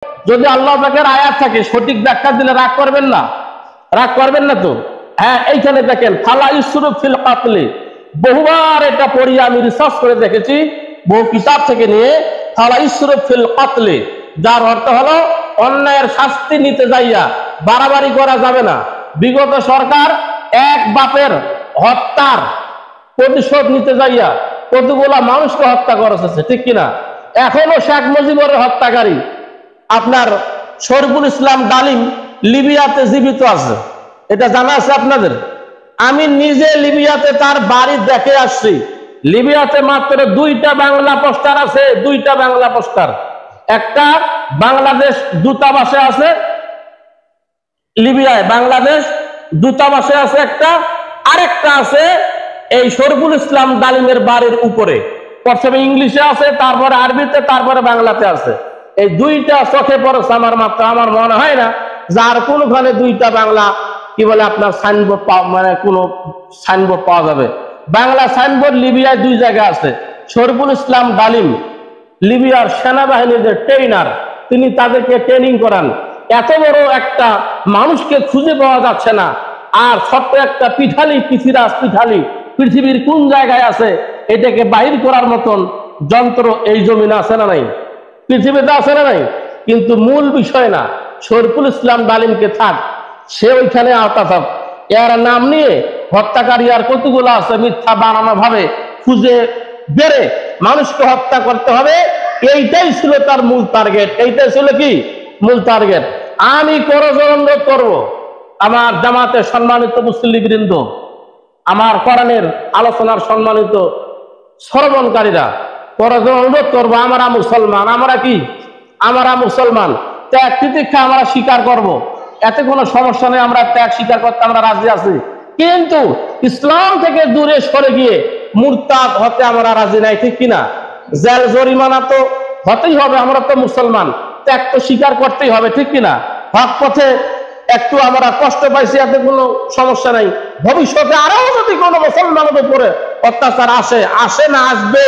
যদি আল্লাহ পাকের আয়াত থাকে সঠিক ব্যাখ্যা দিলে রাগ করবেন না? রাগ করবেন না তো? হ্যাঁ, এইখানে দেখেন ফালা ইসরুফ ফিল কাতলি, বহুবার এটা পড়ি, আমি রিসার্চ করে দেখেছি বহু কিতাব থেকে নিয়ে। ফালা ইসরুফ ফিল কাতলি, যার অর্থ হলো অন্যায়ের শাস্তি নিতে যাইয়া বাড়াবাড়ি করা যাবে না। বিগত সরকার এক বাপের হত্যার প্রতিশোধ নিতে যাইয়া কতগুলা মানুষকে হত্যা করেছে, ঠিক কিনা? এখনো শেখ মুজিবুর হত্যাকারী আপনার শরীফুল ইসলাম ডালিম লিবিয়াতে জীবিত আছে, এটা জানা আছে আপনাদের? আমি নিজে লিবিয়াতে তার বাড়ি দেখে আসছি। লিবিয়াতে মাত্র 2টা বাংলা পোস্টার আছে, 2টা বাংলা পোস্টার। একটা বাংলাদেশ দূতাবাসে আছে, লিবিয়ায় বাংলাদেশ দূতাবাসে আছে একটা, আরেকটা আছে এই শরীফুল ইসলাম ডালিমের বাড়ির উপরে। প্রথমে ইংলিশে আছে, তারপরে আরবিতে, তারপরে বাংলাতে আছে। এই 2টা চোখে পড়েছে আমার মাত্র। আমার মনে হয় না যার কোনখানে 2টা বাংলা কি বলে আপনার সাইনবোর্ড মানে কোনো সাইনবোর্ড পাওয়া যাবে। বাংলা সাইনবোর্ড লিবিয়ায় 2 জায়গায় আছে। শরীফুল ইসলাম ডালিম লিবিয়ার সেনাবাহিনীর যে ট্রেনার, তিনি তাদেরকে ট্রেনিং করান। এত বড় একটা মানুষকে খুঁজে পাওয়া যাচ্ছে না। আর ছোট্ট একটা পিঠালি, পৃথিরাজ পিঠালি পৃথিবীর কোন জায়গায় আছে এটাকে বাহির করার মতন যন্ত্র এই জমিনে আছে না নাই? পৃথিবীতে আছে না নাই? কিন্তু মূল বিষয় না, শরীফুল ইসলাম ডালিমকে থাক, সে ওইখানে আওতা থাক। এর নাম নিয়ে হত্যাকারী আর কতগুলো আছে মিথ্যা বানানো ভাবে খুঁজে বেড়ে মানুষকে হত্যা করতে হবে। এইটাই ছিল তার মূল টার্গেট। এইটাই ছিল কি মূল টার্গেট? আমি করজোর করব আমার জামাতের সম্মানিত মুসল্লিবৃন্দ, আমার কোরআনের আলোচনার সম্মানিত শ্রবণকারীরা, করজোর অনুরোধ করবো, আমরা মুসলমান, আমরা কি আমরা মুসলমান, ত্যাগ তিতিক্ষা আমরা স্বীকার করব, এতে কোনো সমস্যা নেই। আমরা ত্যাগ স্বীকার করতে আমরা রাজি আছি, কিন্তু ইসলাম থেকে দূরে সরে গিয়ে মুরতাদ হতে আমরা রাজি নাই, ঠিক কিনা? জেল জরিমানা তো হতেই হবে, আমরা তো মুসলমান, ত্যাগ তো স্বীকার করতেই হবে, ঠিক কিনা? হক পথে একটু আমরা কষ্ট পাইছি, এতে কোনো সমস্যা নাই। ভবিষ্যতে আরো যদি কোনো মুসলমানের উপরে অত্যাচার আসে না আসবে,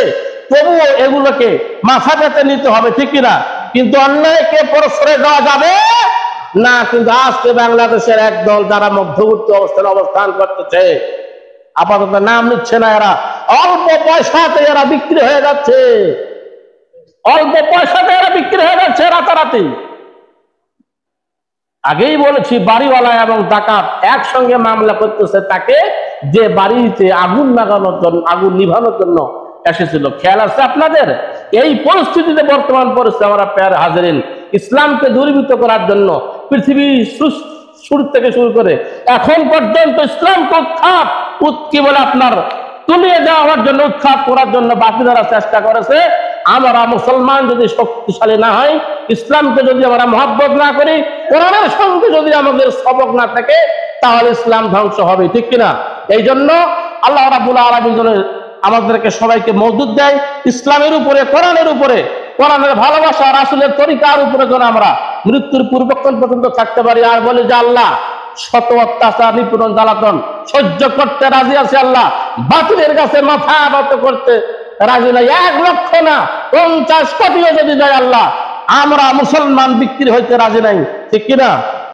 তবুও এগুলোকে মাথা পেতে নিতে হবে, ঠিক কিনা? কিন্তু অন্যায়কে প্রশ্রয় দেওয়া যাবে না। কিন্তু আজকে বাংলাদেশের একদল যারা মধ্যবর্তী অবস্থান করতেছে, আপাতত নাম নিচ্ছে না, এরা অল্প পয়সাতে এরা বিক্রি হয়ে যাচ্ছে, অল্প পয়সাতে এরা বিক্রি হয়ে যাচ্ছে রাতারাতি। আগেই বলেছি, বাড়িওয়ালা এবং ডাকাত একসঙ্গে মামলা করতেছে তাকে যে বাড়িতে আগুন লাগানোর জন্য, আগুন নিভানোর জন্য এসেছিল। খেয়াল আছে আপনাদের? এই পরিস্থিতিতে বর্তমান পরিস্থিতি, আমরা প্যার হাজারিন, ইসলামকে দূরীভূত করার জন্য পৃথিবী শুরু থেকে শুরু করে এখন পর্যন্ত ইসলামকে কি বলে আপনার তুলিয়ে দেওয়ার জন্য, উৎখাত করার জন্য বাকিরা চেষ্টা করেছে। আমরা মুসলমান যদি শক্তিশালী না হয়, ইসলামকে যদি আমরা মহব্বত না করি, কোরআনের সঙ্গে যদি আমাদের সবক না থাকে, তাহলে ইসলাম ধ্বংস হবে, ঠিক কিনা? এই জন্য আল্লাহ রাব্বুল আলামিন আমাদেরকে সবাইকে মওজুদ দেয় ইসলামের উপরে, কোরআনের উপরে, কোরআনের ভালোবাসা, রাসূলের তরিকার উপরে যেন আমরা মৃত্যুর পূর্বক্ষণ পর্যন্ত থাকতে পারি। আর বলে যে আল্লাহ শত অত্যাচার, নিপীড়ন, জ্বালাতন সহ্য করতে রাজি আছে, আল্লাহ বাতিলের কাছে মাথা নত করতে রাজি নাই। 1 লক্ষ না, 50 কোটিও যদি যায়, আল্লাহ আমরা মুসলমান বিক্রি হইতে রাজি নাই, ঠিক কিনা?